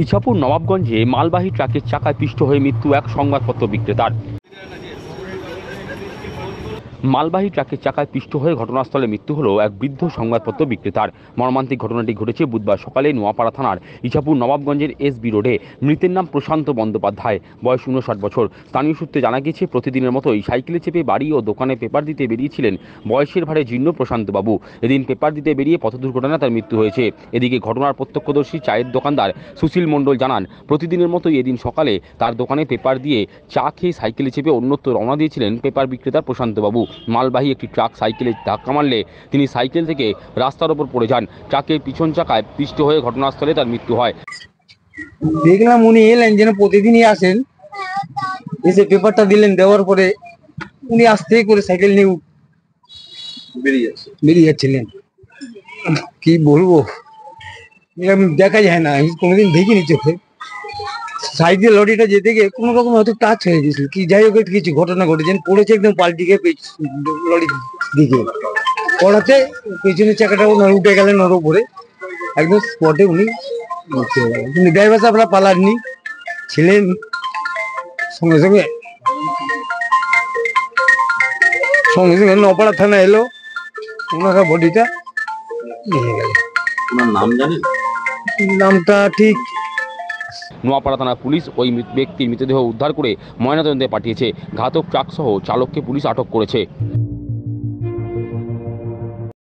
ইছাপুর নবাবগঞ্জে মালবাহী ট্রাকের চাকায় পিষ্ট হয়ে মৃত্যু এক সংবাদপত্র বিক্রেতার। মালবাহী ট্রাকের চাকায় পিষ্ট হয়ে ঘটনাস্থলে মৃত্যু হলো এক বৃদ্ধ সংবাদপত্র বিক্রেতার। মর্মান্তিক ঘটনাটি ঘটেছে বুধবার সকালে নোয়াপাড়া থানার ইছাপুর নবাবগঞ্জের এসবি রোডে। মৃতের নাম প্রশান্ত বন্দ্যোপাধ্যায়, বয়স 59 বছর। স্থানীয় সূত্রে জানা গেছে, প্রতিদিনের মতোই সাইকেলে চেপে বাড়ি ও দোকানে পেপার দিতে বেরিয়েছিলেন বয়সের ভারে জীর্ণ প্রশান্তবাবু। এদিন পেপার দিতে বেরিয়ে পথ দুর্ঘটনায় তার মৃত্যু হয়েছে। এদিকে ঘটনার প্রত্যক্ষদর্শী চায়ের দোকানদার সুশীল মণ্ডল জানান, প্রতিদিনের মতোই এদিন সকালে তার দোকানে পেপার দিয়ে চা খেয়ে সাইকেলে চেপে অন্যত্র রওনা দিয়েছিলেন পেপার বিক্রেতা প্রশান্তবাবু। মালবাহী একটি ট্রাক সাইকেলে ধাক্কা মারলে তিনি সাইকেল থেকে রাস্তার ওপর পড়ে যান। ট্রাকের পিছন চাকায় পিষ্ট হয়ে ঘটনাস্থলে তার মৃত্যু হয়। দেখলাম উনি এলেন, যেন প্রতিদিনই আসেন, এসে পেপারটা দিলেন, দেওয়ার পরে উনি আস্তে করে সাইকেল নিয়ে বেরিয়ে যাচ্ছিলেন। কি বলবো, এরকম দেখা যায় না, আমি কোনোদিন দেখিনি চোখে। সাইকেল লরিটা যেতে গিয়ে কোনো রকম হয়তো টাচ হয়ে গেছিল কি, যাই হোক কিছু ঘটনা ঘটেছেন, পড়েছে একদম পাল্টি গিয়ে লরির দিকে পড়াতে পেছনের চাকাটা ওনার উঠে গেলেন ওর উপরে, একদম স্পটে উনি মৃত্যু হয়ে গেলেন। কিন্তু ড্রাইভার সাহেবরা পালাননি, ছিলেন, সঙ্গে সঙ্গে নপাড়া থানা এলো, ওনারা বডিটা নিয়ে গেল। ওনার নাম জানেন? নামটা ঠিক। নোয়াপাড়া থানা পুলিশ ওই ব্যক্তির মৃতদেহ উদ্ধার করে ময়নাতদন্তে পাঠিয়েছে। ঘাতক ট্রাক সহ চালককে পুলিশ আটক করেছে।